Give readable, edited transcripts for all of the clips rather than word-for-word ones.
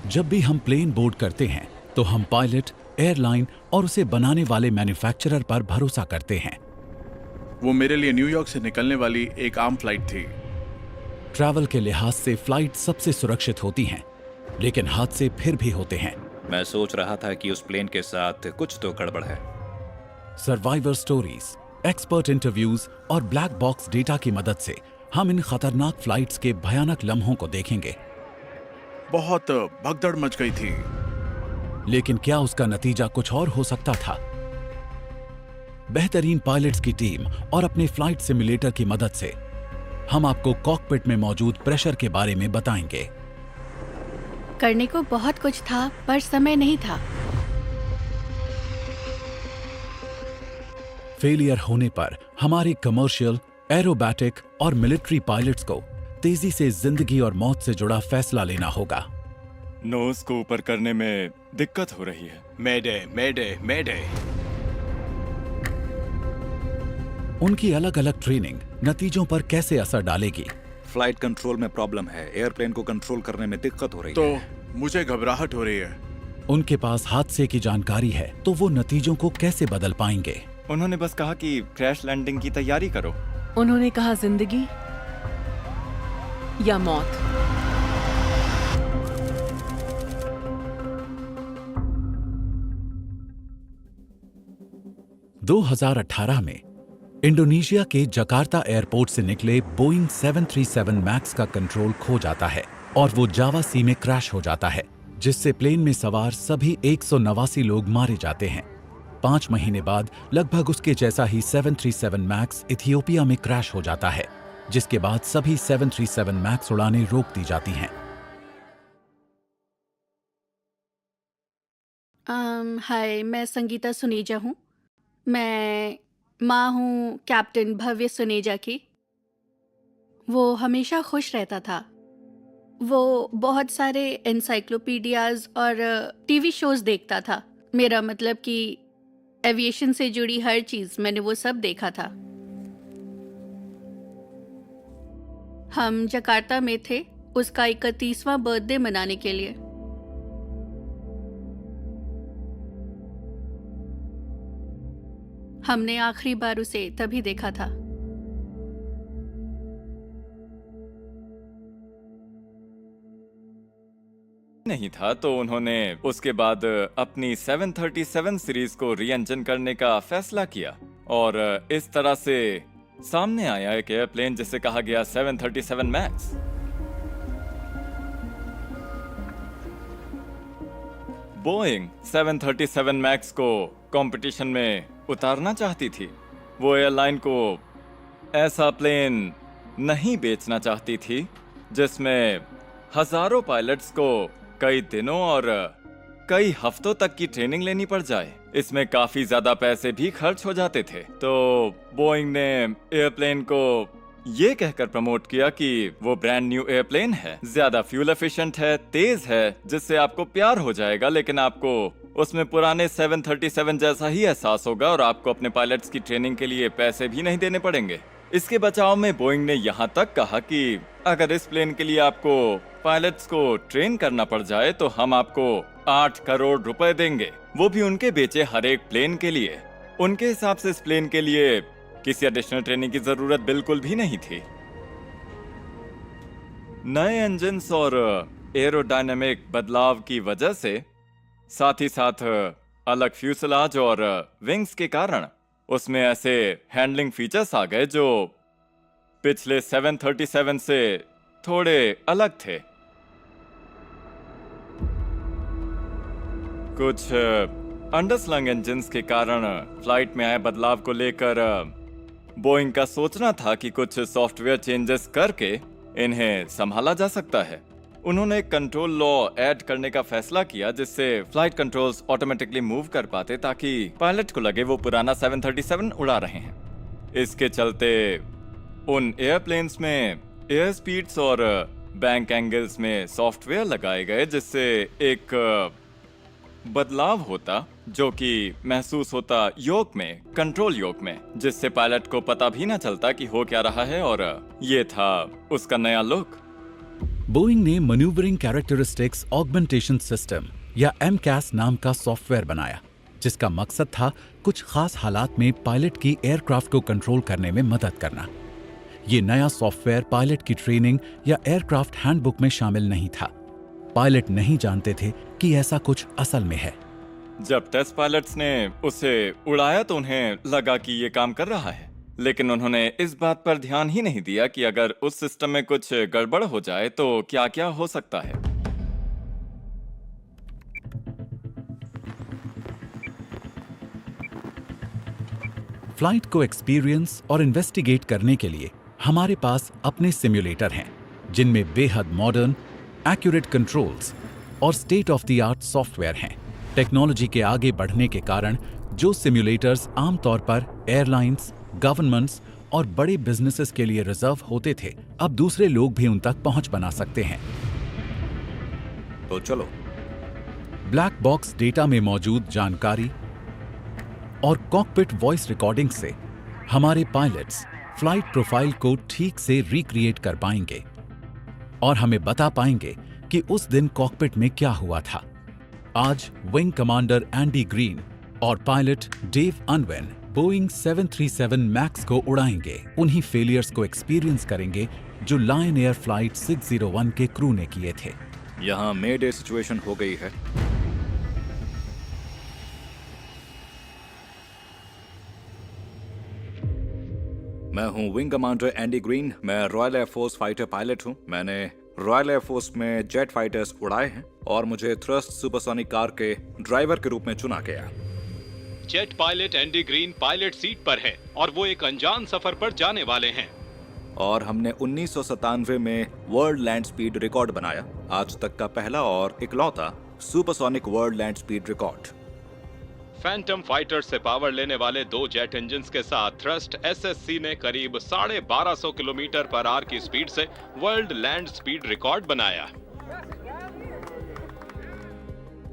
जब भी हम प्लेन बोर्ड करते हैं तो हम पायलट, एयरलाइन और उसे बनाने वाले मैन्युफैक्चरर पर भरोसा करते हैं। वो मेरे लिए न्यूयॉर्क से निकलने वाली एक आम फ्लाइट थी। ट्रैवल के लिहाज से फ्लाइट सबसे सुरक्षित होती हैं, लेकिन हादसे फिर भी होते हैं। मैं सोच रहा था कि उस प्लेन के साथ कुछ तो गड़बड़ है। सर्वाइवर स्टोरीज, एक्सपर्ट इंटरव्यूज और ब्लैक बॉक्स डेटा की मदद से हम इन खतरनाक फ्लाइट्स के भयानक लम्हों को देखेंगे। बहुत भगदड़ मच गई थी। लेकिन क्या उसका नतीजा कुछ और हो सकता था? बेहतरीन पायलट्स की टीम और अपने फ्लाइट सिमुलेटर की मदद से हम आपको कॉकपिट में मौजूद प्रेशर के बारे में बताएंगे। करने को बहुत कुछ था, पर समय नहीं था। फेलियर होने पर हमारे कमर्शियल, एरोबैटिक और मिलिट्री पायलट्स को तेजी से जिंदगी और मौत से जुड़ा फैसला लेना होगा। नोज को ऊपर करने में दिक्कत हो रही है। मैडे मैडे मैडे। उनकी अलग अलग ट्रेनिंग नतीजों पर कैसे असर डालेगी? फ्लाइट कंट्रोल में प्रॉब्लम है, एयरप्लेन को कंट्रोल करने में दिक्कत हो रही तो है। मुझे घबराहट हो रही है। उनके पास हादसे की जानकारी है, तो वो नतीजों को कैसे बदल पाएंगे? उन्होंने बस कहा कि क्रैश लैंडिंग की तैयारी करो। उन्होंने कहा जिंदगी या मौत। – 2018 में इंडोनेशिया के जकार्ता एयरपोर्ट से निकले बोइंग 737 मैक्स का कंट्रोल खो जाता है और वो जावा सी में क्रैश हो जाता है, जिससे प्लेन में सवार सभी 189 लोग मारे जाते हैं। 5 महीने बाद लगभग उसके जैसा ही 737 मैक्स इथियोपिया में क्रैश हो जाता है, जिसके बाद सभी 737 मैक्स उड़ानें रोक दी जाती हैं। हाय, मैं संगीता सुनेजा हूँ। मैं माँ हूँ कैप्टन भव्य सुनेजा की। वो हमेशा खुश रहता था। वो बहुत सारे एनसाइक्लोपीडियाज और टीवी शोज देखता था। मेरा मतलब कि एविएशन से जुड़ी हर चीज मैंने वो सब देखा था। हम जकार्ता में थे उसका 31वां बर्थडे मनाने के लिए। हमने आखिरी बार उसे तभी देखा था। नहीं था तो उन्होंने उसके बाद अपनी 737 सीरीज को री इंजन करने का फैसला किया और इस तरह से सामने आया एक एयरप्लेन जिसे कहा गया 737 मैक्स। बोइंग 737 मैक्स को कंपटीशन में उतारना चाहती थी। वो एयरलाइन को ऐसा प्लेन नहीं बेचना चाहती थी जिसमें हजारों पायलट्स को कई दिनों और कई हफ्तों तक की ट्रेनिंग लेनी पड़ जाए। इसमें काफी ज्यादा पैसे भी खर्च हो जाते थे। तो बोइंग ने एयरप्लेन को ये कहकर प्रमोट किया कि वो ब्रांड न्यू एयरप्लेन है, ज्यादा फ्यूल एफिशिएंट है, तेज है, जिससे आपको प्यार हो जाएगा, लेकिन आपको उसमें पुराने 737 जैसा ही एहसास होगा और आपको अपने पायलट्स की ट्रेनिंग के लिए पैसे भी नहीं देने पड़ेंगे। इसके बचाव में बोइंग ने यहाँ तक कहा कि अगर इस प्लेन के लिए आपको पायलट्स को ट्रेन करना पड़ जाए तो हम आपको 8 करोड़ रुपए देंगे, वो भी उनके बेचे हर एक प्लेन के लिए। उनके हिसाब से इस प्लेन के लिए किसी एडिशनल ट्रेनिंग की जरूरत बिल्कुल भी नहीं थी। नए इंजन्स और एरोडायनामिक बदलाव की वजह से, साथ ही साथ अलग फ्यूसलाज और विंग्स के कारण उसमें ऐसे हैंडलिंग फीचर्स आ गए जो पिछले 737 से थोड़े अलग थे। कुछ अंडरस्लंग इंजन्स के कारण फ्लाइट में आए बदलाव को लेकर बोइंग का सोचना था कि कुछ सॉफ्टवेयर चेंजेस करके इन्हें संभाला जा सकता है। उन्होंने एक कंट्रोल लॉ ऐड करने का फैसला किया जिससे फ्लाइट कंट्रोल्स ऑटोमेटिकली मूव कर पाते ताकि पायलट को लगे वो पुराना 737 उड़ा रहे हैं। इसके चलते उन एयरप्लेन्स में एयर स्पीड्स और बैंक एंगल्स में सॉफ्टवेयर लगाए गए जिससे एक बदलाव होता जो कि महसूस होता योक में, कंट्रोल योक में, जिससे पायलट को पता भी ना चलता कि हो क्या रहा है, और ये था उसका नया लुक। बोइंग ने मैन्यूवरिंग कैरेक्टरिस्टिक्स ऑगमेंटेशन सिस्टम या MCAS नाम का सॉफ्टवेयर बनाया, जिसका मकसद था कुछ खास हालात में पायलट की एयरक्राफ्ट को कंट्रोल करने में मदद करना। ये नया सॉफ्टवेयर पायलट की ट्रेनिंग या एयरक्राफ्ट हैंडबुक में शामिल नहीं था। पायलट नहीं जानते थे कि ऐसा कुछ असल में है। जब टेस्ट पायलट्स ने उसे उड़ाया तो उन्हें लगा कि ये काम कर रहा है, लेकिन उन्होंने इस बात पर ध्यान ही नहीं दिया कि अगर उस सिस्टम में कुछ गड़बड़ हो जाए तो क्या क्या हो सकता है। फ्लाइट को एक्सपीरियंस और इन्वेस्टिगेट करने के लिए हमारे पास अपने सिम्युलेटर हैं, जिनमें बेहद मॉडर्न, एक्यूरेट कंट्रोल्स और state of the art software हैं। टेक्नोलॉजी के आगे बढ़ने के कारण जो सिम्युलेटर्स आमतौर पर एयरलाइंस, गवर्नमेंट्स और बड़े बिजनेसेस के लिए रिजर्व होते थे, अब दूसरे लोग भी उन तक पहुंच बना सकते हैं। तो चलो। ब्लैक बॉक्स डेटा में मौजूद जानकारी और कॉकपिट वॉइस रिकॉर्डिंग से हमारे पायलट्स फ्लाइट प्रोफाइल को ठीक से रिक्रिएट कर पाएंगे और हमें बता पाएंगे कि उस दिन कॉकपिट में क्या हुआ था। आज विंग कमांडर एंडी ग्रीन और पायलट डेव अनवेन बोइंग 737 मैक्स को उड़ाएंगे। उन्हीं फेलियर्स को एक्सपीरियंस करेंगे जो लायन एयर फ्लाइट 601 के क्रू ने किए थे। यहाँ मे डे सिचुएशन हो गई है। मैं हूं विंग कमांडर एंडी ग्रीन। मैं रॉयल एयरफोर्स फाइटर पायलट हूं। मैंने रॉयल एयरफोर्स में जेट फाइटर्स उड़ाए हैं और मुझे थ्रस्ट सुपरसोनिक कार के ड्राइवर के रूप में चुना गया। Jet pilot Andy green pilot seat पर है और वो एक अनजान सफर पर जाने वाले हैं। और हमने 1997 में वर्ल्ड लैंड स्पीड रिकॉर्ड बनाया, आज तक का पहला और इकलौता supersonic world land speed record. Phantom fighter से पावर लेने वाले 2 जेट इंजन्स के साथ थ्रस्ट SSC ने करीब 1250 किलोमीटर पर आवर की स्पीड से वर्ल्ड लैंड स्पीड रिकॉर्ड बनाया।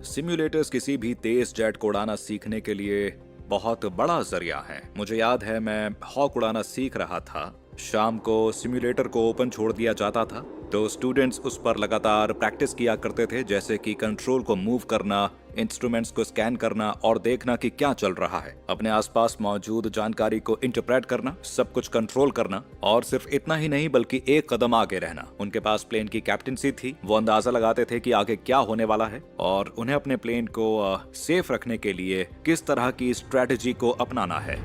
सिम्युलेटर्स किसी भी तेज जेट को उड़ाना सीखने के लिए बहुत बड़ा जरिया है। मुझे याद है मैं हॉक उड़ाना सीख रहा था। शाम को सिम्युलेटर को ओपन छोड़ दिया जाता था तो स्टूडेंट्स उस पर लगातार प्रैक्टिस किया करते थे, जैसे कि कंट्रोल को मूव करना, इंस्ट्रूमेंट्स को स्कैन करना और देखना कि क्या चल रहा है, अपने आसपास मौजूद जानकारी को इंटरप्रेट करना, सब कुछ कंट्रोल करना। और सिर्फ इतना ही नहीं बल्कि एक कदम आगे रहना। उनके पास प्लेन की कैप्टनसी थी, वो अंदाजा लगाते थे कि आगे क्या होने वाला है और उन्हें अपने प्लेन को सेफ रखने के लिए किस तरह की स्ट्रेटेजी को अपनाना है।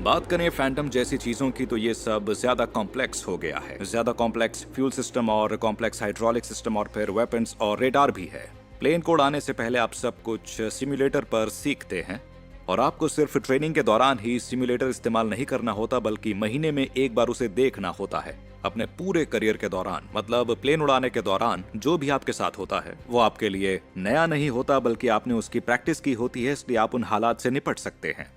बात करें फैंटम जैसी चीजों की तो ये सब ज्यादा कॉम्प्लेक्स हो गया है। ज्यादा कॉम्प्लेक्स फ्यूल सिस्टम और कॉम्प्लेक्स हाइड्रोलिक सिस्टम और फिर वेपन्स और रेडार भी है। प्लेन को उड़ाने से पहले आप सब कुछ सिम्युलेटर पर सीखते हैं और आपको सिर्फ ट्रेनिंग के दौरान ही सिम्युलेटर इस्तेमाल नहीं करना होता, बल्कि महीने में एक बार उसे देखना होता है। अपने पूरे करियर के दौरान, मतलब प्लेन उड़ाने के दौरान जो भी आपके साथ होता है वो आपके लिए नया नहीं होता, बल्कि आपने उसकी प्रैक्टिस की होती है, इसलिए आप उन हालात से निपट सकते हैं।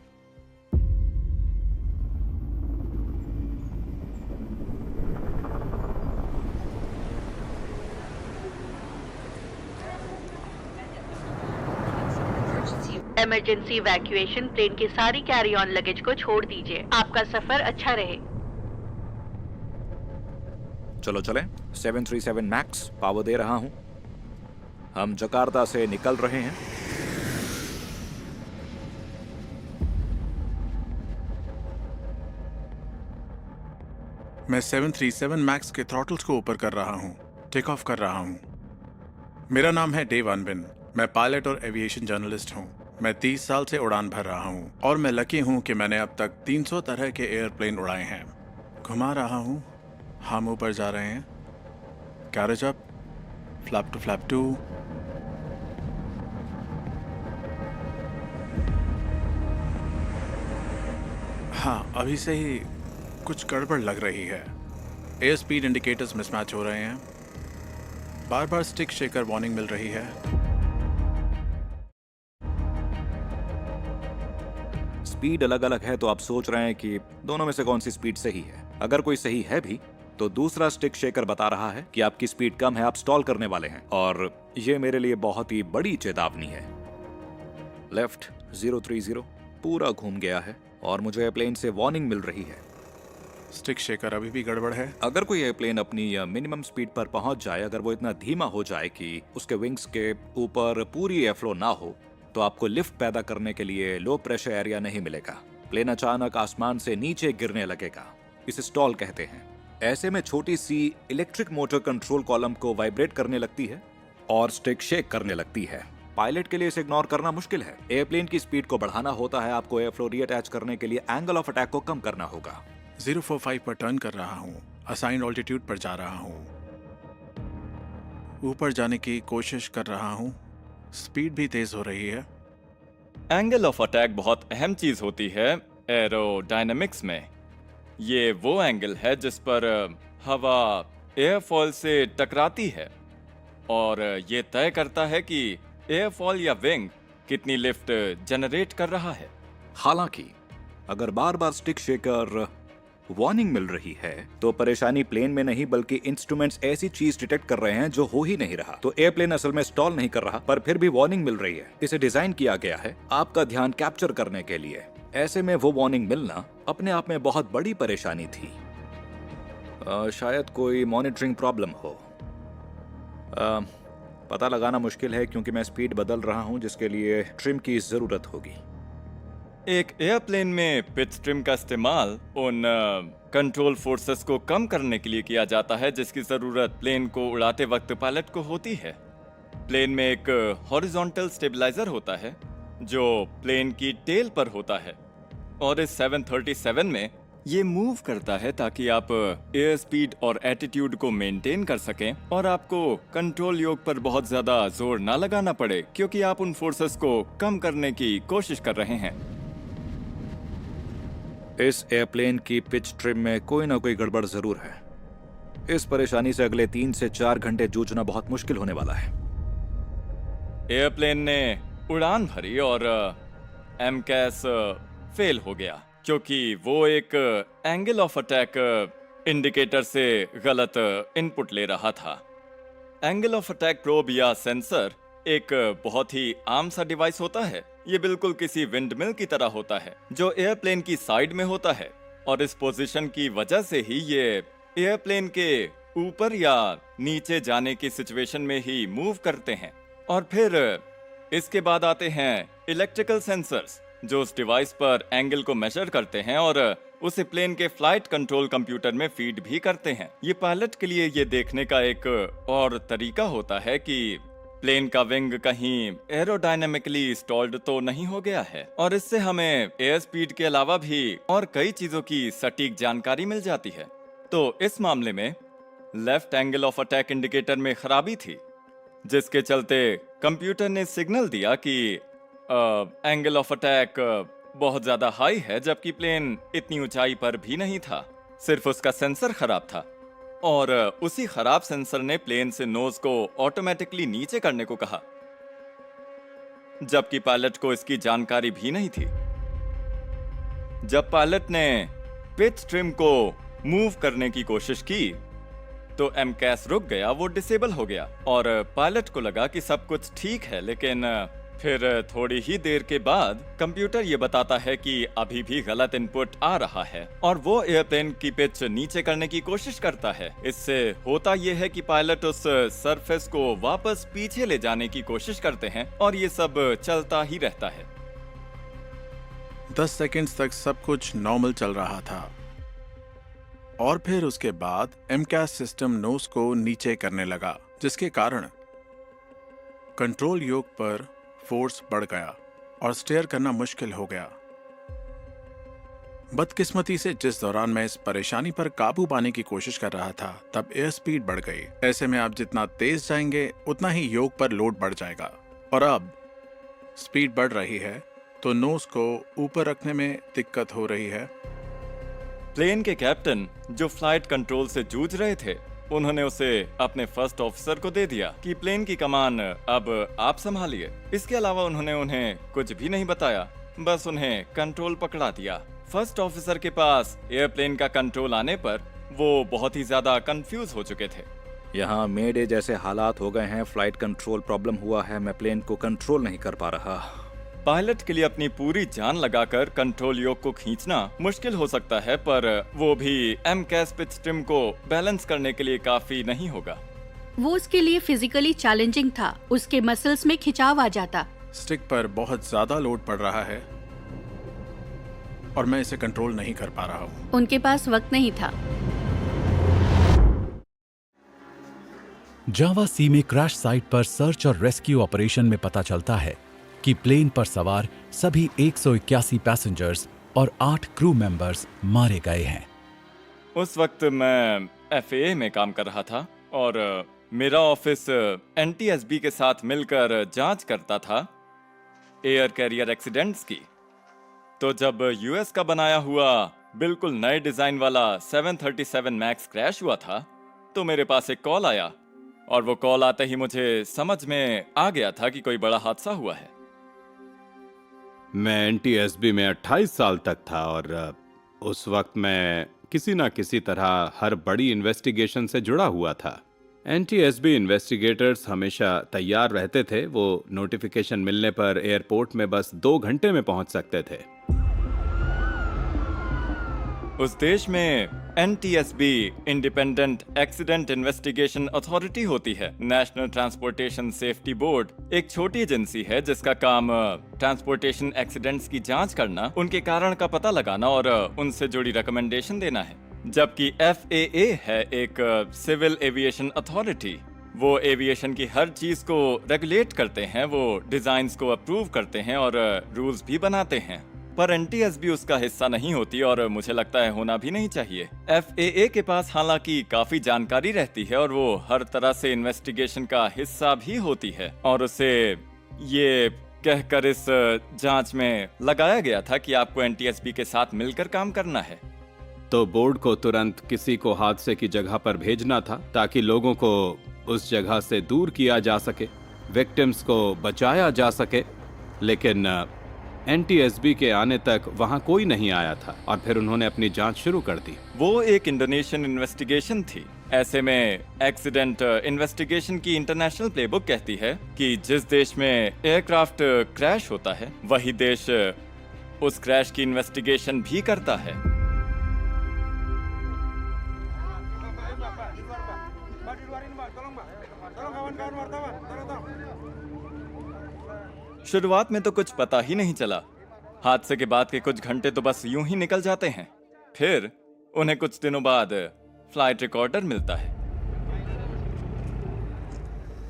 Emergency evacuation. प्लेन की सारी कैरी ऑन लगेज को छोड़ दीजिए। आपका सफर अच्छा रहे। चलो चलें। 737 मैक्स पावर दे रहा हूं। हम जकार्ता से निकल रहे हैं। मैं 737 मैक्स के थ्रॉटल्स को ऊपर कर रहा हूँ, टेक ऑफ कर रहा हूँ। मेरा नाम है डेव अनविन। मैं पायलट और एविएशन जर्नलिस्ट हूँ। मैं 30 साल से उड़ान भर रहा हूँ और मैं लकी हूँ कि मैंने अब तक 300 तरह के एयरप्लेन उड़ाए हैं। घुमा रहा हूँ, हम ऊपर जा रहे हैं। Carriage up, flap two flap two. हाँ, अभी से ही कुछ गड़बड़ लग रही है। एयर स्पीड इंडिकेटर्स मिसमैच हो रहे हैं। बार बार स्टिक शेकर वार्निंग मिल रही है। स्पीड अलग अलग है तो आप सोच रहे हैं कि दोनों में से कौन सी स्पीड सही है। अगर कोई सही है भी तो दूसरा स्टिक शेकर बता रहा है कि आपकी स्पीड कम है, आप स्टॉल करने वाले हैं। और ये मेरे लिए बहुत ही बड़ी चेतावनी है। लेफ्ट 030 पूरा घूम गया है और मुझे प्लेन से वार्निंग मिल रही है। स्टिक शेकर अभी भी गड़बड़ है। अगर कोई एयरप्लेन अपनी मिनिमम स्पीड पर पहुंच जाए, अगर वो इतना धीमा हो जाए कि उसके विंग्स के ऊपर पूरी एयर फ्लो ना हो, तो आपको लिफ्ट पैदा करने के लिए लो प्रेशर एरिया नहीं मिलेगा। प्लेन अचानक आसमान से नीचे गिरने लगेगा। इसे स्टॉल कहते हैं। ऐसे में छोटी सी इलेक्ट्रिक मोटर कंट्रोल कॉलम को वाइब्रेट करने लगती है और स्टिक शेक करने लगती है। पायलट के लिए इसे इग्नोर करना मुश्किल है। एयरप्लेन की स्पीड को बढ़ाना होता है। आपको एयर फ्लो रीअटैच करने के लिए एंगल ऑफ अटैक को कम करना होगा। 045 पर टर्न कर रहा हूँ। असाइंड ऑल्टीट्यूड पर जा रहा हूँ। ऊपर जाने की कोशिश कर रहा हूँ। स्पीड भी तेज हो रही है। एंगल ऑफ अटैक बहुत अहम चीज होती है एरोडायनामिक्स में। ये वो एंगल है जिस पर हवा एयरफॉल से टकराती है और ये तय करता है कि एयरफॉल या विंग कितनी लिफ्ट जनरेट कर रहा है। हालांकि अगर बार बार स्टिक शेकर वार्निंग मिल रही है, तो परेशानी प्लेन में नहीं बल्कि इंस्ट्रूमेंट्स ऐसी चीज डिटेक्ट कर रहे हैं जो हो ही नहीं रहा। तो एयरप्लेन असल में स्टॉल नहीं कर रहा, पर फिर भी वार्निंग मिल रही है। इसे डिजाइन किया गया है आपका ध्यान कैप्चर करने के लिए। ऐसे में वो वार्निंग मिलना अपने आप में बहुत बड़ी परेशानी थी। शायद कोई मॉनिटरिंग प्रॉब्लम हो। पता लगाना मुश्किल है क्योंकि मैं स्पीड बदल रहा हूं, जिसके लिए ट्रिम की जरूरत होगी। एक एयरप्लेन में पिच ट्रिम का इस्तेमाल उन कंट्रोल फोर्सेस को कम करने के लिए किया जाता है जिसकी जरूरत प्लेन को उड़ाते वक्त पायलट को होती है। प्लेन में एक हॉरिजॉन्टल स्टेबलाइजर होता है जो प्लेन की टेल पर होता है और इस 737 में ये मूव करता है ताकि आप एयर स्पीड और एटीट्यूड को मेंटेन कर सकें और आपको कंट्रोल योक पर बहुत ज्यादा जोर ना लगाना पड़े क्योंकि आप उन फोर्सेस को कम करने की कोशिश कर रहे हैं। इस एयरप्लेन की पिच ट्रिम में कोई ना कोई गड़बड़ जरूर है। इस परेशानी से अगले 3 से 4 घंटे जूझना बहुत मुश्किल होने वाला है। एयरप्लेन ने उड़ान भरी और एमकैस फेल हो गया क्योंकि वो एक एंगल ऑफ अटैक इंडिकेटर से गलत इनपुट ले रहा था। एंगल ऑफ अटैक प्रोब या सेंसर एक बहुत ही आम सा डिवाइस होता है। ये बिल्कुल किसी विंडमिल की तरह होता है जो एयरप्लेन की साइड में होता है और इस पोजीशन की वजह से ही ये एयरप्लेन के ऊपर या नीचे जाने की सिचुएशन में ही मूव करते हैं। और फिर इसके बाद आते हैं इलेक्ट्रिकल सेंसर्स जो उस डिवाइस पर एंगल को मेजर करते हैं और उसे प्लेन के फ्लाइट कंट्रोल कंप्यूटर में फीड भी करते हैं। ये पायलट के लिए ये देखने का एक और तरीका होता है कि प्लेन का विंग कहीं एरोडायनेमिकली स्टॉल्ड तो नहीं हो गया है और इससे हमें एयर स्पीड के अलावा भी और कई चीजों की सटीक जानकारी मिल जाती है। तो इस मामले में left angle of attack indicator में खराबी थी जिसके चलते कंप्यूटर ने सिग्नल दिया कि एंगल ऑफ अटैक बहुत ज्यादा हाई है जबकि प्लेन इतनी ऊंचाई पर भी नहीं था, सिर्फ उसका सेंसर खराब था। और उसी खराब सेंसर ने प्लेन से नोज को ऑटोमेटिकली नीचे करने को कहा जबकि पायलट को इसकी जानकारी भी नहीं थी। जब पायलट ने पिच ट्रिम को मूव करने की कोशिश की तो एमकैस रुक गया, वो डिसेबल हो गया और पायलट को लगा कि सब कुछ ठीक है। लेकिन फिर थोड़ी ही देर के बाद कंप्यूटर ये बताता है कि अभी भी गलत इनपुट आ रहा है और वो एयरप्लेन की पिच नीचे करने की कोशिश करता है। इससे होता ये है कि पायलट उस सरफेस को वापस पीछे ले जाने की कोशिश करते हैं और ये सब चलता ही रहता है। 10 सेकंड्स तक सब कुछ नॉर्मल चल रहा था और फिर उसके बाद एमकैस सिस्टम नोज को नीचे करने लगा जिसके कारण कंट्रोल योक पर फोर्स बढ़ गया और स्टेयर करना मुश्किल हो गया। बदकिस्मती से जिस दौरान मैं इस परेशानी पर काबू पाने की कोशिश कर रहा था तब एयर स्पीड बढ़ गई। ऐसे में आप जितना तेज जाएंगे उतना ही योक पर लोड बढ़ जाएगा और अब स्पीड बढ़ रही है तो नोज को ऊपर रखने में दिक्कत हो रही है। प्लेन के कैप्टन जो फ्लाइट कंट्रोल से जूझ रहे थे उन्होंने उसे अपने फर्स्ट ऑफिसर को दे दिया कि प्लेन की कमान अब आप संभालिए। इसके अलावा उन्होंने उन्हें कुछ भी नहीं बताया, बस उन्हें कंट्रोल पकड़ा दिया। फर्स्ट ऑफिसर के पास एयरप्लेन का कंट्रोल आने पर वो बहुत ही ज्यादा कंफ्यूज हो चुके थे। यहाँ मेडे जैसे हालात हो गए हैं, फ्लाइट कंट्रोल प्रॉब्लम हुआ है, मैं प्लेन को कंट्रोल नहीं कर पा रहा। पायलट के लिए अपनी पूरी जान लगाकर कंट्रोल योक को खींचना मुश्किल हो सकता है, पर वो भी MCAS पिच ट्रिम को बैलेंस करने के लिए काफी नहीं होगा। वो उसके लिए फिजिकली चैलेंजिंग था। उसके मसल्स में खिंचाव आ जाता। स्टिक पर बहुत ज्यादा लोड पड़ रहा है और मैं इसे कंट्रोल नहीं कर पा रहा हूँ। उनके पास वक्त नहीं था। जावा सी में क्रैश साइट पर सर्च और रेस्क्यू ऑपरेशन में पता चलता है कि प्लेन पर सवार सभी 181 पैसेंजर्स और 8 क्रू मेंबर्स मारे गए हैं। उस वक्त मैं FAA में काम कर रहा था और मेरा ऑफिस NTSB के साथ मिलकर जांच करता था एयर कैरियर एक्सीडेंट्स की। तो जब US का बनाया हुआ बिल्कुल नए डिजाइन वाला 737 मैक्स क्रैश हुआ था, तो मेरे पास एक कॉल आया और वो कॉल आते ही मुझे समझ में आ गया था कि कोई बड़ा हादसा हुआ है। मैं NTSB में 28 साल तक था और उस वक्त मैं किसी ना किसी तरह हर बड़ी इन्वेस्टिगेशन से जुड़ा हुआ था। NTSB इन्वेस्टिगेटर्स हमेशा तैयार रहते थे। वो नोटिफिकेशन मिलने पर एयरपोर्ट में बस 2 घंटे में पहुंच सकते थे। उस देश में NTSB independent accident investigation authority होती है। नेशनल ट्रांसपोर्टेशन सेफ्टी बोर्ड एक छोटी एजेंसी है जिसका काम ट्रांसपोर्टेशन एक्सीडेंट्स की जांच करना, उनके कारण का पता लगाना और उनसे जुड़ी रिकमेंडेशन देना है। जबकि FAA है एक सिविल एविएशन अथॉरिटी। वो एविएशन की हर चीज को रेगुलेट करते हैं, वो डिजाइन्स को अप्रूव करते हैं और रूल्स भी बनाते हैं। पर NTSB उसका हिस्सा नहीं होती और मुझे लगता है होना भी नहीं चाहिए। FAA के पास हालांकि काफी जानकारी रहती है और वो हर तरह से इन्वेस्टिगेशन का हिस्सा भी होती है और उसे ये कहकर इस जांच में लगाया गया था कि आपको NTSB के साथ मिलकर काम करना है। तो बोर्ड को तुरंत किसी को हादसे की जगह पर भेजना था ताकि लोगों को उस जगह से दूर किया जा सके, विक्टिम्स को बचाया जा सके। लेकिन NTSB के आने तक वहां कोई नहीं आया था और फिर उन्होंने अपनी जांच शुरू कर दी। वो एक इंडोनेशियन इन्वेस्टिगेशन थी। ऐसे में एक्सीडेंट इन्वेस्टिगेशन की इंटरनेशनल प्लेबुक कहती है कि जिस देश में एयरक्राफ्ट क्रैश होता है, वही देश उस क्रैश की इन्वेस्टिगेशन भी करता है। शुरुआत में तो कुछ पता ही नहीं चला। हादसे के बाद के कुछ घंटे तो बस यूं ही निकल जाते हैं। फिर उन्हें कुछ दिनों बाद फ्लाइट रिकॉर्डर मिलता है।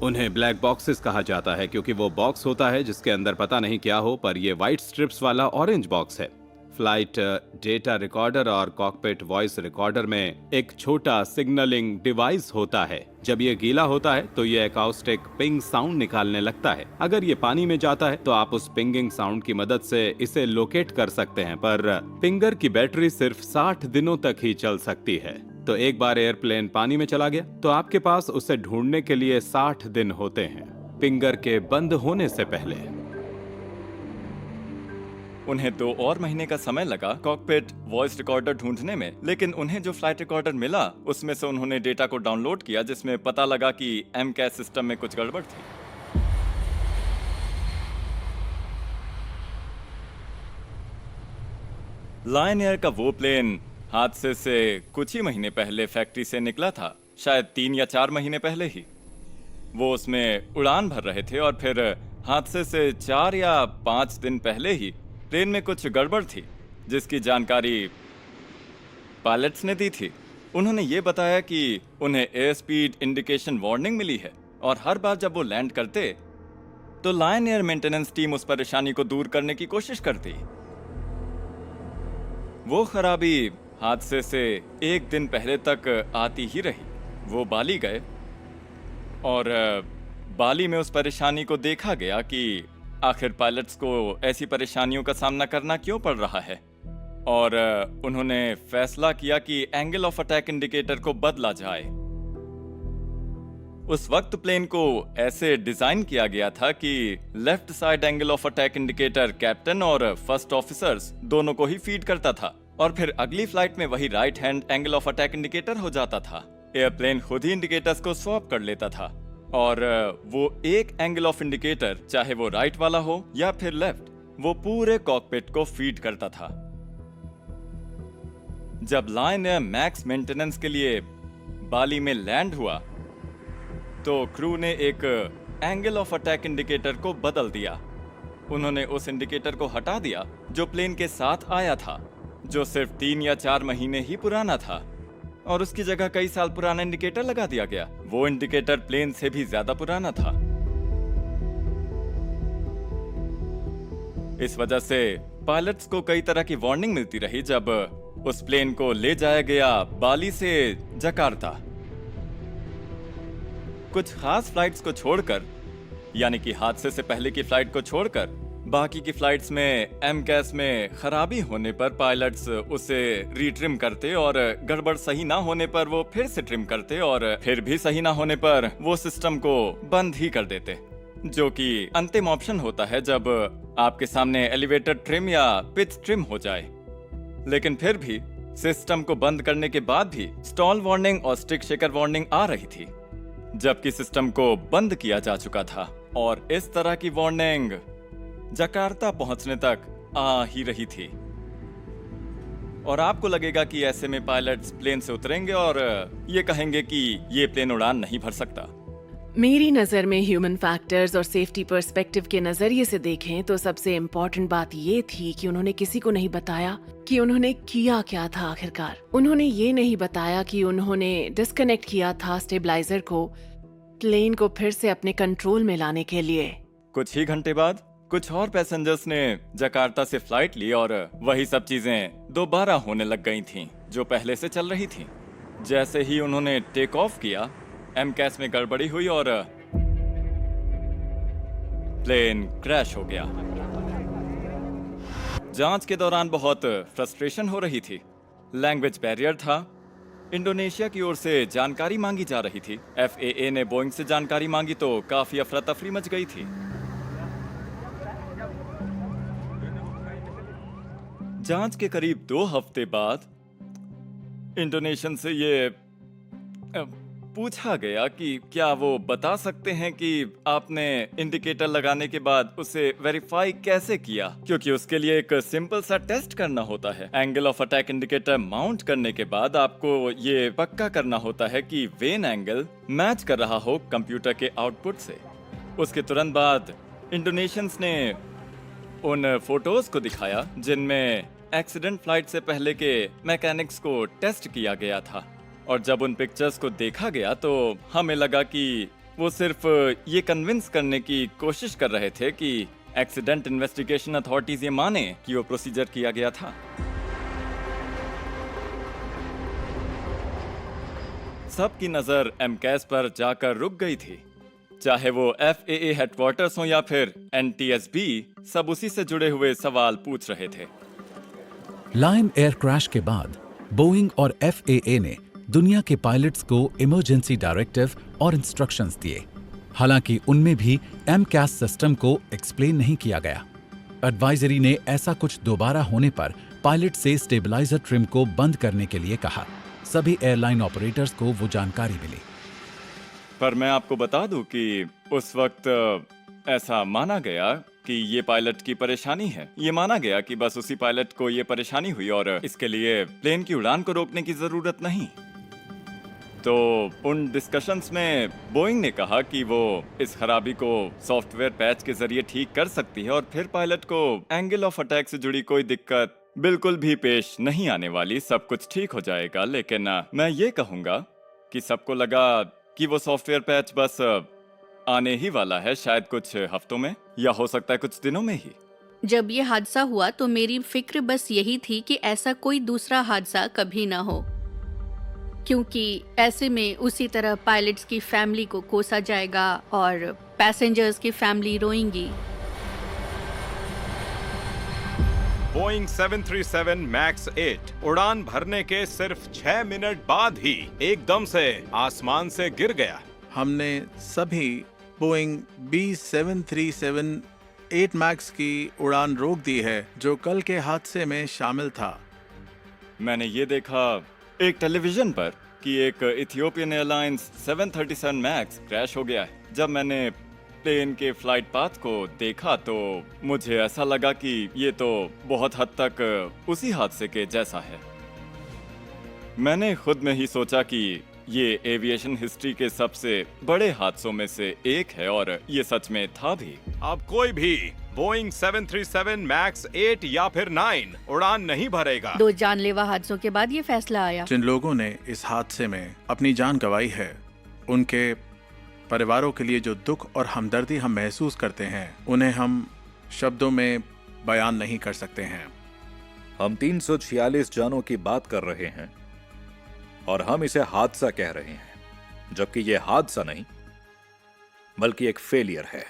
उन्हें ब्लैक बॉक्सेस कहा जाता है क्योंकि वो बॉक्स होता है जिसके अंदर पता नहीं क्या हो, पर ये व्हाइट स्ट्रिप्स वाला ऑरेंज बॉक्स है। फ्लाइट डेटा रिकॉर्डर और कॉकपिट वॉइस रिकॉर्डर में एक छोटा सिग्नलिंग डिवाइस होता है। जब ये गीला होता है तो ये अकाउस्टिक पिंग साउंड निकालने लगता है। अगर ये पानी में जाता है तो आप उस पिंगिंग साउंड की मदद से इसे लोकेट कर सकते हैं, पर पिंगर की बैटरी सिर्फ 60 दिनों तक ही चल सकती है। तो एक बार एयरप्लेन पानी में चला गया तो आपके पास उसे ढूंढने के लिए 60 दिन होते हैं, पिंगर के बंद होने से पहले। उन्हें 2 और महीने का समय लगा कॉकपिट वॉइस रिकॉर्डर ढूंढने में, लेकिन उन्हें जो फ्लाइट रिकॉर्डर मिला उसमें से उन्होंने डेटा को डाउनलोड किया जिसमें पता लगा कि MCAS सिस्टम में कुछ गड़बड़ थी। लायन एयर का वो प्लेन हादसे से कुछ ही महीने पहले फैक्ट्री से निकला था, शायद 3 या 4 महीने पहले ही। वो उसमें उड़ान भर रहे थे और फिर हादसे से 4 या 5 दिन पहले ही प्लेन में कुछ गड़बड़ थी जिसकी जानकारी पायलट्स ने दी थी। उन्होंने ये बताया कि उन्हें एयर स्पीड इंडिकेशन वार्निंग मिली है और हर बार जब वो लैंड करते तो लायन एयर मेंटेनेंस टीम उस परेशानी को दूर करने की कोशिश करती। वो खराबी हादसे से 1 दिन पहले तक आती ही रही। वो बाली गए और बाली में उस परेशानी को देखा गया कि आखिर पायलट्स को ऐसी परेशानियों का सामना करना क्यों पड़ रहा है, और उन्होंने फैसला किया कि एंगल ऑफ अटैक इंडिकेटर को बदला जाए। उस वक्त प्लेन को ऐसे डिजाइन किया गया था कि left side angle of attack indicator captain और फर्स्ट ऑफिसर्स दोनों को ही फीड करता था और फिर अगली फ्लाइट में वही right hand angle of attack indicator हो जाता था। एयरप्लेन खुद ही इंडिकेटर्स को स्वैप कर लेता था और वो एक एंगल ऑफ इंडिकेटर, चाहे वो राइट वाला हो या फिर लेफ्ट, वो पूरे कॉकपिट को फीड करता था। जब लायन एयर मैक्स मेंटेनेंस के लिए बाली में लैंड हुआ तो क्रू ने एक एंगल ऑफ अटैक इंडिकेटर को बदल दिया। उन्होंने उस इंडिकेटर को हटा दिया जो प्लेन के साथ आया था, जो सिर्फ 3 या 4 महीने ही पुराना था, और उसकी जगह कई साल पुराना इंडिकेटर लगा दिया गया। वो इंडिकेटर प्लेन से भी ज्यादा पुराना था। इस वजह से पायलट्स को कई तरह की वार्निंग मिलती रही जब उस प्लेन को ले जाया गया बाली से जकार्ता। कुछ खास फ्लाइट्स को छोड़कर, यानी कि हादसे से पहले की फ्लाइट को छोड़कर, बाकी की फ्लाइट्स में एमकैस में खराबी होने पर पायलट्स उसे रीट्रिम करते और गड़बड़ सही ना होने पर वो फिर से ट्रिम करते और फिर भी सही ना होने पर वो सिस्टम को बंद ही कर देते, जो कि अंतिम ऑप्शन होता है जब आपके सामने एलिवेटर ट्रिम या पिच ट्रिम हो जाए। लेकिन फिर भी सिस्टम को बंद करने के बाद भी स्टॉल वार्निंग और स्टिक शेकर वार्निंग आ रही थी, जबकि सिस्टम को बंद किया जा चुका था। और इस तरह की वार्निंग जकार्ता पहुंचने तक आ ही रही थी। और आपको लगेगा कि ऐसे में पायलट्स प्लेन से उतरेंगे और ये कहेंगे कि ये प्लेन उड़ान नहीं भर सकता। मेरी नज़र में ह्यूमन फैक्टर्स और सेफ्टी पर्सपेक्टिव के नजरिए से देखें तो सबसे इम्पोर्टेंट बात ये थी कि उन्होंने किसी को नहीं बताया कि उन्होंने किया क्या था। आखिरकार उन्होंने ये नहीं बताया कि उन्होंने डिस्कनेक्ट किया था स्टेबलाइजर को प्लेन को फिर से अपने कंट्रोल में लाने के लिए। कुछ ही घंटे बाद कुछ और पैसेंजर्स ने जकार्ता से फ्लाइट ली और वही सब चीजें दोबारा होने लग गई थीं जो पहले से चल रही थीं। जैसे ही उन्होंने टेक ऑफ किया, एमकैस में गड़बड़ी हुई और प्लेन क्रैश हो गया। जांच के दौरान बहुत फ्रस्ट्रेशन हो रही थी। लैंग्वेज बैरियर था। इंडोनेशिया की ओर से जानकारी मांगी जा रही थी। FAA ने बोइंग से जानकारी मांगी तो काफी अफरा तफरी मच गई थी। जांच के करीब 2 हफ्ते बाद इंडोनेशियन से ये पूछा गया कि क्या वो बता सकते हैं कि आपने इंडिकेटर लगाने के बाद उसे वेरीफाई कैसे किया, क्योंकि उसके लिए एक सिंपल सा टेस्ट करना होता है। Angle of attack indicator mount करने के बाद आपको ये पक्का करना होता है कि वेन एंगल मैच कर रहा हो कंप्यूटर के आउटपुट से। उसके तुरंत बाद इंडोनेशियंस ने उन फोटोज को दिखाया जिनमें एक्सीडेंट फ्लाइट से पहले के मैकेनिक्स को टेस्ट किया गया था। और जब उन पिक्चर्स को देखा गया तो हमें लगा कि वो सिर्फ ये कन्विंस करने की कोशिश कर रहे थे कि एक्सीडेंट इन्वेस्टिगेशन अथॉरिटीज ये माने कि वो प्रोसीजर किया गया था। सबकी नजर एमकैस पर जाकर रुक गई थी, चाहे वो FAA हेडक्वार्टर्स हो या फिर NTSB, सब उसी से जुड़े हुए सवाल पूछ रहे थे। लायन एयर क्रैश के बाद बोइंग और FAA ने दुनिया के पायलट्स को इमरजेंसी डायरेक्टिव और इंस्ट्रक्शंस दिए। हालांकि उनमें भी एमकैस सिस्टम को एक्सप्लेन नहीं किया गया। एडवाइजरी ने ऐसा कुछ दोबारा होने पर पायलट से स्टेबलाइजर ट्रिम को बंद करने के लिए कहा। सभी एयरलाइन ऑपरेटर्स को वो जानकारी मिली। पर मैं आपको बता दूं कि उस वक्त ऐसा माना गया कि ये पायलट की परेशानी है। ये माना गया कि बस उसी पायलट को ये परेशानी हुई और इसके लिए प्लेन की उड़ान को रोकने की जरूरत नहीं। तो उन डिस्कशंस में बोइंग ने कहा कि वो इस खराबी को सॉफ्टवेयर पैच के जरिए ठीक कर सकती है और फिर पायलट को एंगल ऑफ अटैक से जुड़ी कोई दिक्कत बिल्कुल भी पेश नहीं आने वाली, सब कुछ ठीक हो जाएगा। लेकिन मैं ये कहूंगा कि सबको लगा कि वो सॉफ्टवेयर पैच बस आने ही वाला है, शायद कुछ हफ्तों में या हो सकता है कुछ दिनों में ही। जब ये हादसा हुआ तो मेरी फिक्र बस यही थी कि ऐसा कोई दूसरा हादसा कभी ना हो, क्योंकि ऐसे में उसी तरह पायलट्स की फैमिली को कोसा जाएगा और पैसेंजर्स की फैमिली रोएंगी। बोइंग 737 मैक्स 8 उड़ान भरने के सिर्फ 6 मिनट बाद ही एकदम से आसमान से गिर गया। हमने सभी बोइंग B737 8 मैक्स की उड़ान रोक दी है जो कल के हादसे में शामिल था। मैंने ये देखा एक टेलीविजन पर कि एक इथियोपियन एयरलाइंस 737 मैक्स क्रैश हो गया है। जब मैंने प्लेन के फ्लाइट पाथ को देखा तो मुझे ऐसा लगा कि ये तो बहुत हद तक उसी हादसे के जैसा है। मैंने खुद में ही सोचा कि ये एविएशन हिस्ट्री के सबसे बड़े हादसों में से एक है, और ये सच में था भी। अब कोई भी बोइंग 737 मैक्स 8 या फिर 9 उड़ान नहीं भरेगा। 2 जानलेवा हादसों के बाद ये फैसला आया। जिन लोगों ने इस हादसे में अपनी जान गंवाई है, उनके परिवारों के लिए जो दुख और हमदर्दी हम महसूस करते हैं, उन्हें हम शब्दों में बयान नहीं कर सकते हैं। हम 346 जानों की बात कर रहे हैं और हम इसे हादसा कह रहे हैं, जबकि यह हादसा नहीं बल्कि एक फेलियर है।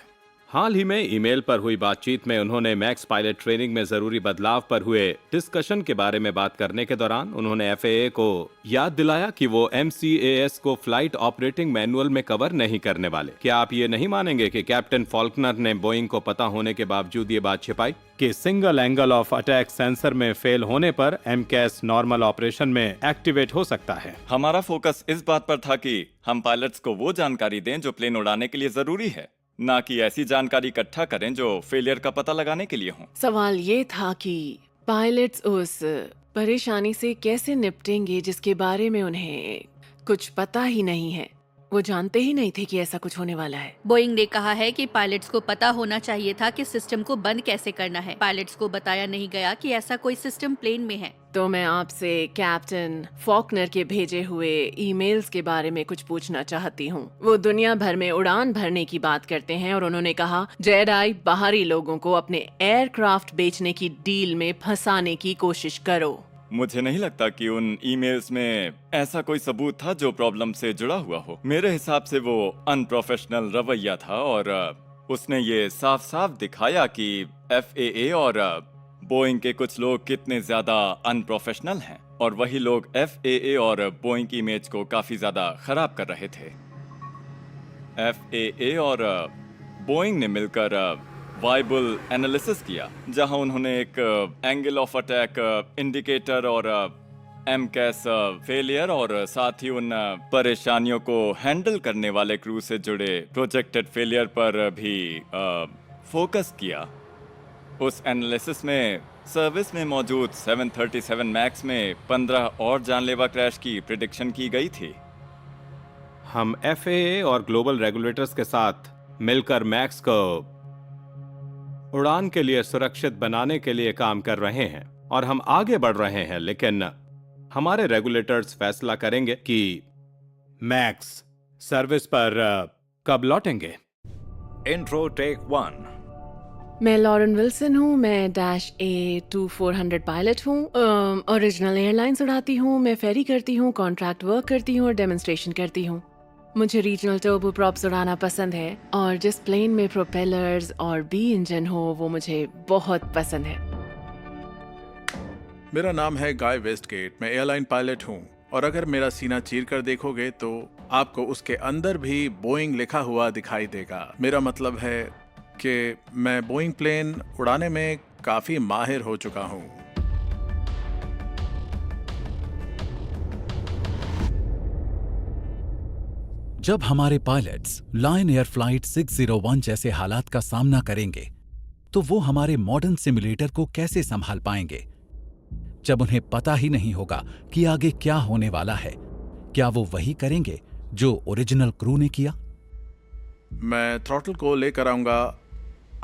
हाल ही में ईमेल पर हुई बातचीत में उन्होंने मैक्स पायलट ट्रेनिंग में जरूरी बदलाव पर हुए डिस्कशन के बारे में बात करने के दौरान उन्होंने FAA को याद दिलाया कि वो MCAS को फ्लाइट ऑपरेटिंग मैनुअल में कवर नहीं करने वाले। क्या आप ये नहीं मानेंगे कि कैप्टन फॉल्कनर ने बोइंग को पता होने के बावजूद ये बात छिपाई कि single angle of attack sensor में फेल होने पर MCAS नॉर्मल ऑपरेशन में एक्टिवेट हो सकता है? हमारा फोकस इस बात पर था कि हम पायलट्स को वो जानकारी दें जो प्लेन उड़ाने के लिए जरूरी है, ना कि ऐसी जानकारी इकट्ठा करें जो फेलियर का पता लगाने के लिए हो। सवाल ये था कि पायलट्स उस परेशानी से कैसे निपटेंगे जिसके बारे में उन्हें कुछ पता ही नहीं है। वो जानते ही नहीं थे कि ऐसा कुछ होने वाला है। बोइंग ने कहा है कि पायलट्स को पता होना चाहिए था कि सिस्टम को बंद कैसे करना है। पायलट्स को बताया नहीं गया कि ऐसा कोई सिस्टम प्लेन में है। तो मैं आपसे कैप्टन फॉकनर के भेजे हुए ईमेल्स के बारे में कुछ पूछना चाहती हूँ। वो दुनिया भर में उड़ान भरने की बात करते हैं और उन्होंने कहा जेडाई बाहरी लोगों को अपने एयरक्राफ्ट बेचने की डील में फंसाने की कोशिश करो। मुझे नहीं लगता कि उन ईमेल्स में ऐसा कोई सबूत था जो प्रॉब्लम से जुड़ा हुआ हो। मेरे हिसाब से वो अनप्रोफेशनल रवैया था और उसने ये साफ साफ दिखाया कि FAA और बोइंग के कुछ लोग कितने ज्यादा अनप्रोफेशनल हैं, और वही लोग FAA और बोइंग की इमेज को काफी ज्यादा खराब कर रहे थे। FAA और बोइंग ने मिलकर वाइबल एनालिसिस किया, जहां उन्होंने एक एंगल ऑफ अटैक इंडिकेटर और MCAS फेलियर और साथ ही उन परेशानियों को हैंडल करने वाले क्रू से जुड़े प्रोजेक्टेड फेलियर पर भी फोकस किया। उस एनालिसिस में सर्विस में मौजूद 737 मैक्स में 15 और जानलेवा क्रैश की प्रिडिक्शन की गई थी। हम FAA और ग्लोबल रेगुलेटर्स के साथ मिलकर मैक्स को उड़ान के लिए सुरक्षित बनाने के लिए काम कर रहे हैं और हम आगे बढ़ रहे हैं, लेकिन हमारे रेगुलेटर्स फैसला करेंगे कि मैक्स सर्विस पर कब लौटेंगे। Intro take 1। मैं लॉरेन विल्सन हूँ। मैं -A2400 पायलट हूँ। ओरिजिनल एयरलाइंस उड़ाती हूँ। मैं फेरी करती हूँ, कॉन्ट्रैक्ट वर्क करती हूँ और डेमोन्स्ट्रेशन करती हूँ। मुझे रीजनल टर्बोप्रॉप्स उड़ाना पसंद है और जिस प्लेन में प्रोपेलर्स और B इंजन हो वो मुझे बहुत पसंद है। मेरा नाम है गाय वेस्टगेट। मैं एयरलाइन पायलट हूँ, और अगर मेरा सीना चीर कर देखोगे तो आपको उसके अंदर भी बोइंग लिखा हुआ दिखाई देगा। मेरा मतलब है कि मैं बोइंग प्लेन उड़ाने में काफी माहिर हो चुका हूँ। जब हमारे पायलट्स लायन एयर फ्लाइट 601 जैसे हालात का सामना करेंगे, तो वो हमारे मॉडर्न सिमुलेटर को कैसे संभाल पाएंगे जब उन्हें पता ही नहीं होगा कि आगे क्या होने वाला है? क्या वो वही करेंगे जो ओरिजिनल क्रू ने किया? मैं थ्रॉटल को लेकर आऊंगा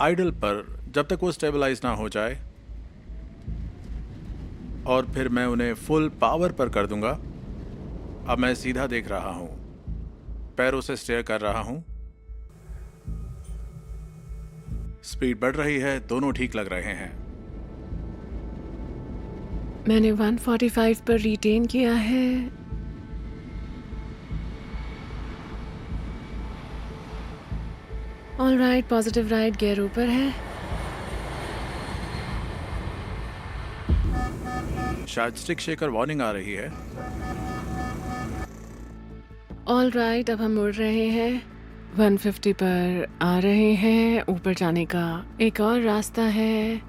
आइडल पर जब तक वो स्टेबलाइज ना हो जाए, और फिर मैं उन्हें फुल पावर पर कर दूंगा। अब मैं सीधा देख रहा हूं, पैरों से स्टेयर कर रहा हूं। स्पीड बढ़ रही है, दोनों ठीक लग रहे हैं। मैंने 145 पर रिटेन किया है। ऑलराइट, पॉजिटिव राइट गियर ऊपर है। शायद स्टिक शेकर वार्निंग आ रही है। ऑलराइट, अब हम उड़ रहे हैं। 150 पर आ रहे हैं। ऊपर जाने का एक और रास्ता है।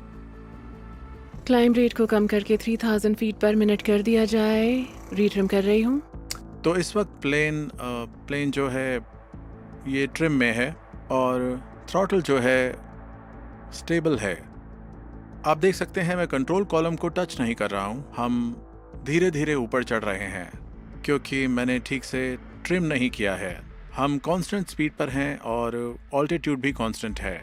क्लाइंब रेट को कम करके 3000 फीट पर मिनट कर दिया जाए। रीट्रिम कर रही हूँ। तो इस वक्त प्लेन जो है ये ट्रिम में है। और थ्रॉटल जो है स्टेबल है। आप देख सकते हैं मैं कंट्रोल कॉलम को टच नहीं कर रहा हूँ। हम धीरे धीरे ऊपर चढ़ रहे हैं क्योंकि मैंने ठीक से ट्रिम नहीं किया है। हम कांस्टेंट स्पीड पर हैं और ऑल्टीट्यूड भी कांस्टेंट है।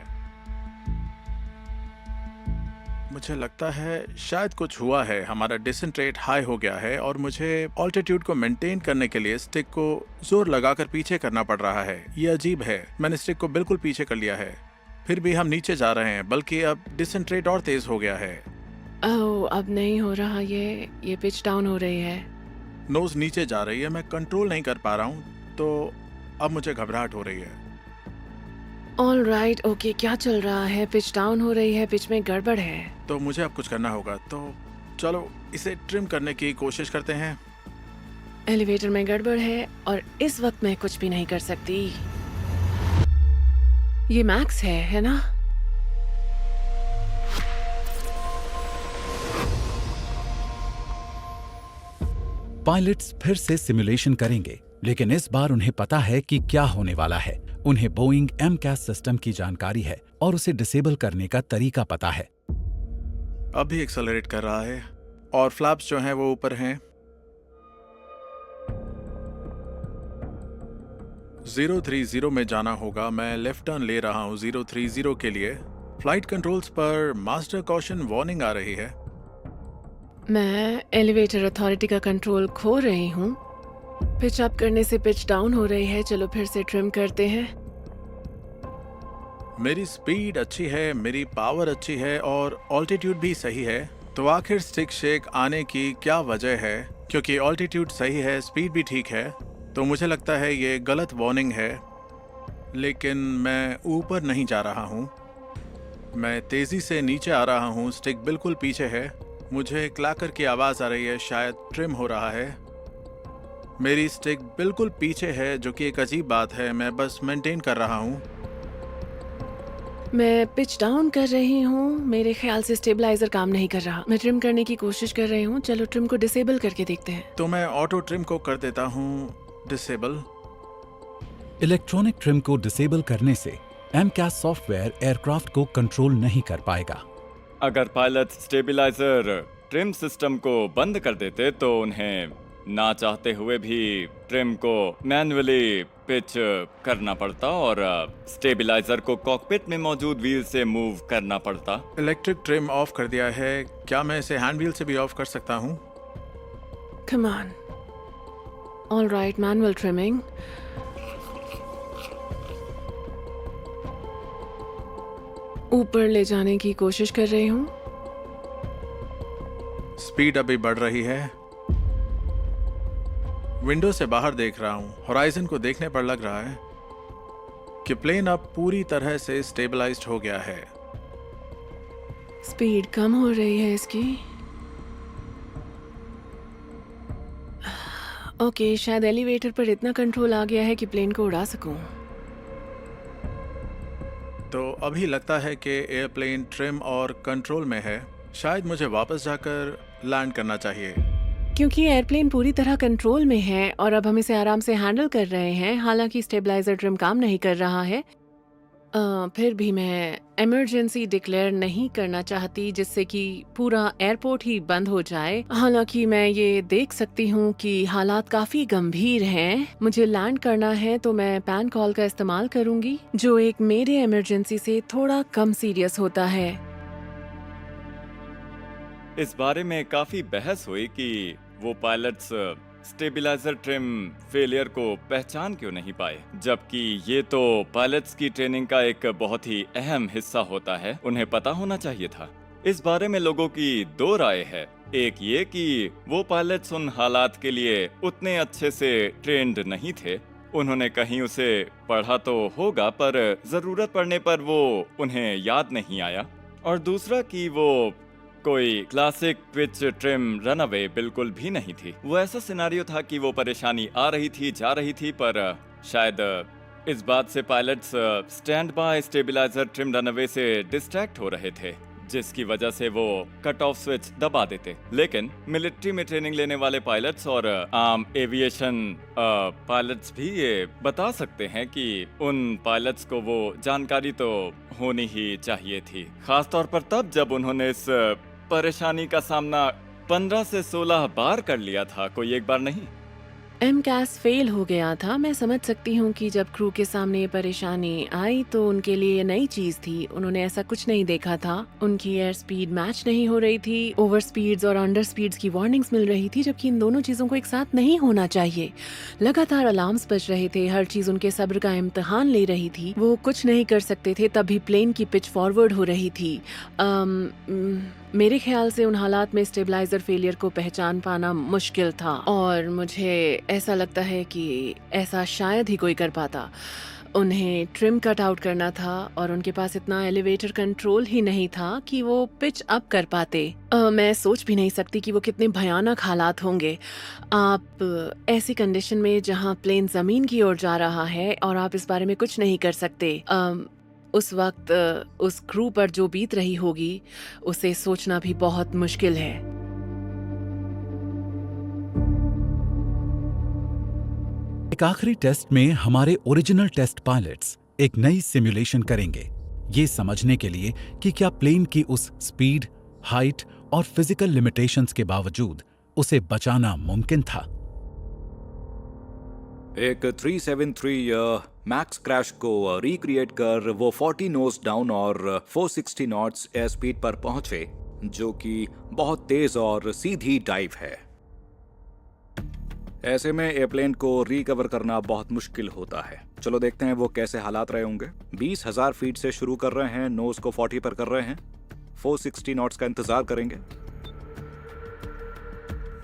मुझे लगता है शायद कुछ हुआ है, हमारा डिसेंट रेट हाई हो गया है और मुझे ऑल्टीट्यूड को मेंटेन करने के लिए स्टिक को जोर लगाकर पीछे करना पड़ रहा है। ये अजीब है, मैंने स्टिक को बिल्कुल पीछे कर लिया है, फिर भी हम नीचे जा रहे हैं, बल्कि अब डिसेंट रेट और तेज हो गया है। ओह, अब नहीं हो रहा ये पिच डाउन हो रही है। नोज नीचे जा रही है, मैं कंट्रोल नहीं कर पा रहा हूँ, तो अब मुझे घबराहट हो रही है। ऑल राइट, ओके, क्या चल रहा है? पिच डाउन हो रही है, पिच में गड़बड़ है। तो मुझे अब कुछ करना होगा, तो चलो इसे ट्रिम करने की कोशिश करते हैं। एलिवेटर में गड़बड़ है और इस वक्त मैं कुछ भी नहीं कर सकती। ये मैक्स है ना? पायलट्स फिर से सिमुलेशन करेंगे, लेकिन इस बार उन्हें पता है कि क्या होने वाला है। उन्हें बोइंग MCAS सिस्टम की जानकारी है और उसे डिसेबल करने का तरीका पता है। अब भी एक्सेलरेट कर रहा है और फ्लैप्स जो हैं वो ऊपर हैं। 030 में जाना होगा। मैं लेफ्ट टर्न ले रहा हूँ 030 के लिए। फ्लाइट कंट्रोल्स पर मास्टर कॉशन वार्निंग आ रही है। मैं एलिवेटर अथॉरिटी का कंट्रोल खो रही हूँ। पिच अप करने से पिच डाउन हो रही है। चलो फिर से ट्रिम करते हैं। मेरी स्पीड अच्छी है, मेरी पावर अच्छी है और ऑल्टीट्यूड भी सही है। तो आखिर स्टिक शेक आने की क्या वजह है? क्योंकि ऑल्टीट्यूड सही है, स्पीड भी ठीक है, तो मुझे लगता है ये गलत वार्निंग है। लेकिन मैं ऊपर नहीं जा रहा हूँ, मैं तेज़ी से नीचे आ रहा हूँ। स्टिक बिल्कुल पीछे है। मुझे क्लैकर की आवाज़ आ रही है, शायद ट्रिम हो रहा है। मेरी स्टिक बिल्कुल पीछे है, जो कि एक अजीब बात है। मैं बस मेंटेन कर रहा हूँ। मैं पिच डाउन कर रही हूँ। मेरे ख्याल से स्टेबलाइजर काम नहीं कर रहा। मैं ट्रिम करने की कोशिश कर रही हूँ। चलो ट्रिम को डिसेबल करके देखते हैं। तो मैं ऑटो ट्रिम को कर देता हूँ डिसेबल। इलेक्ट्रॉनिक ट्रिम को डिसेबल करने से MCAS सॉफ्टवेयर एयरक्राफ्ट को कंट्रोल नहीं कर पाएगा। अगर पायलट स्टेबलाइजर ट्रिम सिस्टम को बंद कर देते तो उन्हें ना चाहते हुए भी ट्रिम को मैन्युअली पिच करना पड़ता और स्टेबलाइजर को कॉकपिट में मौजूद व्हील से मूव करना पड़ता। इलेक्ट्रिक ट्रिम ऑफ कर दिया है। क्या मैं इसे हैंड व्हील से भी ऑफ कर सकता हूँ? Come on. All right, manual trimming. ऊपर ले जाने की कोशिश कर रही हूँ। स्पीड अभी बढ़ रही है। विंडो से बाहर देख रहा हूँ। होराइजन को देखने पर लग रहा है कि प्लेन अब पूरी तरह से स्टेबलाइज्ड हो गया है। स्पीड कम हो रही है इसकी। ओके, शायद एलिवेटर पर इतना कंट्रोल आ गया है कि प्लेन को उड़ा सकूं। तो अभी लगता है कि एयरप्लेन ट्रिम और कंट्रोल में है। शायद मुझे वापस जाकर लैंड करना चाहिए। क्योंकि एयरप्लेन पूरी तरह कंट्रोल में है और अब हम इसे आराम से हैंडल कर रहे हैं। हालांकि स्टेबलाइजर ट्रिम काम नहीं कर रहा है, फिर भी मैं इमरजेंसी डिक्लेयर नहीं करना चाहती जिससे कि पूरा एयरपोर्ट ही बंद हो जाए। हालांकि मैं ये देख सकती हूँ कि हालात काफी गंभीर हैं। मुझे लैंड करना है तो मैं पैन कॉल का इस्तेमाल करूंगी, जो एक मेरे इमरजेंसी से थोड़ा कम सीरियस होता है। इस बारे में काफी बहस हुई कि वो पायलट्स स्टेबलाइजर ट्रिम फेलियर को पहचान क्यों नहीं पाए, जबकि ये तो पायलट्स की ट्रेनिंग का एक बहुत ही अहम हिस्सा होता है। उन्हें पता होना चाहिए था। इस बारे में लोगों की दो राय है। एक ये कि वो पायलट्स उन हालात के लिए उतने अच्छे से ट्रेंड नहीं थे। उन्होंने कहीं उसे पढ़ा तो होगा पर जरूरत पड़ने पर वो उन्हें याद नहीं आया। और दूसरा कि वो कोई क्लासिक पिच ट्रिम रनअवे बिल्कुल भी नहीं थी। वो ऐसा सिनारियो था कि वो परेशानी आ रही थी, जा रही थी, पर शायद इस बात से pilots stand by stabiliser trim runaway से डिस्ट्रैक्ट हो रहे थे। जिसकी वजह से वो कट ऑफ स्विच दबा देते। लेकिन मिलिट्री में ट्रेनिंग लेने वाले पायलट्स और आम एविएशन पायलट्स भी ये बता सकते हैं कि उन पायलट्स को वो जानकारी तो होनी ही चाहिए थी, खासतौर पर तब जब उन्होंने इस परेशानी का सामना 15 से 16 बार कर लिया था, कोई एक बार नहीं। MCAS फेल हो गया था। मैं समझ सकती हूँ कि जब क्रू के सामने ये परेशानी आई तो उनके लिए ये नई चीज थी। उन्होंने ऐसा कुछ नहीं देखा था। उनकी एयर स्पीड मैच नहीं हो रही थी, ओवर स्पीड्स और अंडर स्पीड्स की वार्निंग्स मिल रही थी, जबकि इन दोनों चीजों को एक साथ नहीं होना चाहिए। लगातार अलार्म्स बज रहे थे, हर चीज उनके सब्र का इम्तिहान ले रही थी। वो कुछ नहीं कर सकते थे, तभी प्लेन की पिच फॉरवर्ड हो रही थी। मेरे ख्याल से उन हालात में स्टेबलाइजर फेलियर को पहचान पाना मुश्किल था, और मुझे ऐसा लगता है कि ऐसा शायद ही कोई कर पाता। उन्हें ट्रिम कट आउट करना था और उनके पास इतना एलिवेटर कंट्रोल ही नहीं था कि वो पिच अप कर पाते। मैं सोच भी नहीं सकती कि वो कितने भयानक हालात होंगे। आप ऐसी कंडीशन में जहां प्लेन जमीन की ओर जा रहा है और आप इस बारे में कुछ नहीं कर सकते, उस वक्त उस क्रू पर जो बीत रही होगी उसे सोचना भी बहुत मुश्किल है। एक आखिरी टेस्ट में हमारे ओरिजिनल टेस्ट पायलट्स एक नई सिमुलेशन करेंगे, ये समझने के लिए कि क्या प्लेन की उस स्पीड, हाइट और फिजिकल लिमिटेशंस के बावजूद उसे बचाना मुमकिन था। एक 373 मैक्स क्रैश को रिक्रिएट कर वो 40 नोज डाउन और 460 नॉट्स एयर स्पीड पर पहुंचे, जो कि बहुत तेज और सीधी डाइव है। ऐसे में एयरप्लेन को रिकवर करना बहुत मुश्किल होता है। चलो देखते हैं वो कैसे हालात रहे होंगे। 20,000 फीट से शुरू कर रहे हैं, नोज को 40 पर कर रहे हैं, 460 नॉट्स का इंतजार करेंगे।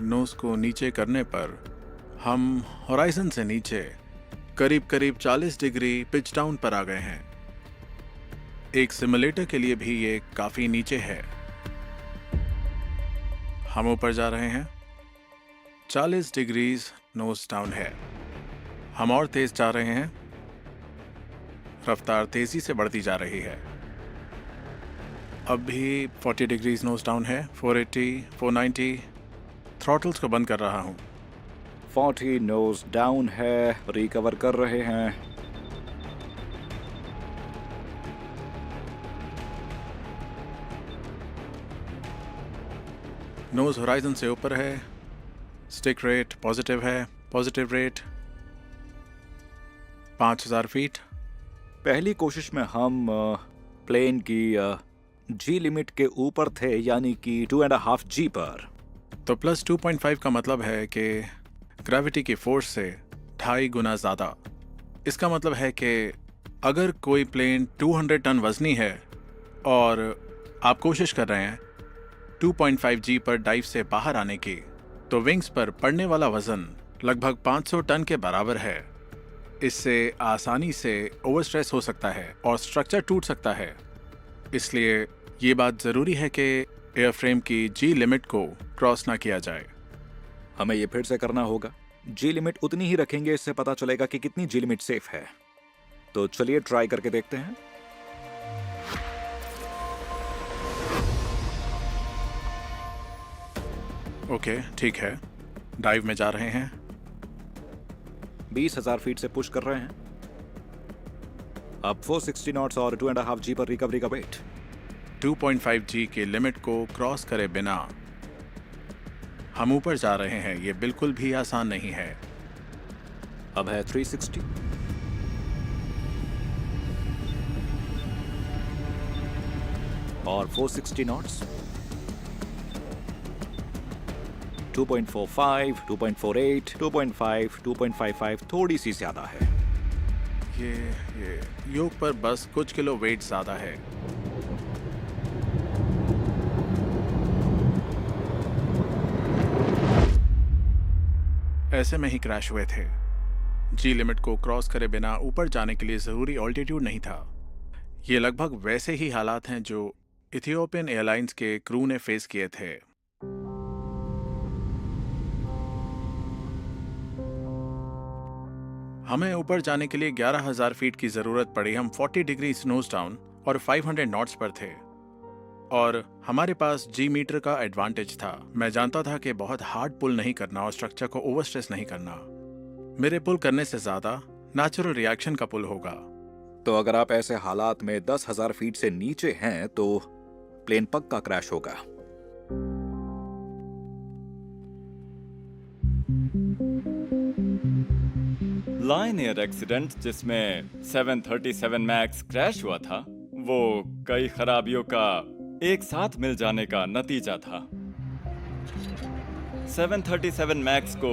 नोज को नीचे करने पर हम होराइजन से नीचे करीब 40 डिग्री पिच डाउन पर आ गए हैं। एक सिमुलेटर के लिए भी ये काफी नीचे है। हम ऊपर जा रहे हैं, 40 डिग्रीज नोज डाउन है। हम और तेज जा रहे हैं, रफ्तार तेजी से बढ़ती जा रही है। अब भी 40 डिग्रीज नोज डाउन है, 480, 490। थ्रॉटल्स को बंद कर रहा हूं। 40 नोज डाउन है, रिकवर कर रहे हैं। नोज होराइजन से ऊपर है, स्टिक रेट पॉजिटिव है, पॉजिटिव रेट 5,000 फीट। पहली कोशिश में हम प्लेन की जी लिमिट के ऊपर थे, यानी कि 2.5 जी पर। तो प्लस 2.5 का मतलब है कि ग्रेविटी की फोर्स से 2.5 गुना ज़्यादा। इसका मतलब है कि अगर कोई प्लेन 200 टन वजनी है और आप कोशिश कर रहे हैं 2.5 जी पर डाइव से बाहर आने की, तो विंग्स पर पड़ने वाला वजन लगभग 500 टन के बराबर है। इससे आसानी से ओवरस्ट्रेस हो सकता है और स्ट्रक्चर टूट सकता है। इसलिए ये बात ज़रूरी है कि एयरफ्रेम की जी लिमिट को क्रॉस ना किया जाए। हमें ये फिर से करना होगा। जी लिमिट उतनी ही रखेंगे, इससे पता चलेगा कि कितनी जी लिमिट सेफ है। तो चलिए ट्राई करके देखते हैं। ओके, ठीक है, डाइव में जा रहे हैं। 20,000 फीट से पुश कर रहे हैं। अब 460 नॉट्स और 2.5 जी पर रिकवरी का वेट। 2.5 जी के लिमिट को क्रॉस करे बिना हम ऊपर जा रहे हैं। ये बिल्कुल भी आसान नहीं है। अब है 360 और 460 नॉट्स। 2.45, 2.48, 2.5, 2.55 थोड़ी सी ज्यादा है। ये योग पर बस कुछ किलो वेट ज्यादा है। ऐसे में ही क्रैश हुए थे। जी लिमिट को क्रॉस करे बिना ऊपर जाने के लिए जरूरी ऑल्टीट्यूड नहीं था। ये लगभग वैसे ही हालात हैं जो इथियोपियन एयरलाइंस के क्रू ने फेस किए थे। हमें ऊपर जाने के लिए 11,000 फीट की जरूरत पड़ी। हम 40 डिग्री नोज डाउन और 500 नॉट्स पर थे। और हमारे पास जी मीटर का एडवांटेज था। मैं जानता था कि बहुत हार्ड पुल नहीं करना और स्ट्रक्चर को ओवर स्ट्रेस नहीं करना। मेरे पुल करने से ज्यादा नेचुरल रिएक्शन का पुल होगा। तो अगर आप ऐसे हालात में 10,000 फीट से नीचे हैं तो प्लेन पक्का क्रैश होगा। लाइन एयर एक्सीडेंट जिसमें 737 मैक्स क्रैश हुआ था, वो कई खराबियों का एक साथ मिल जाने का नतीजा था। 737 मैक्स को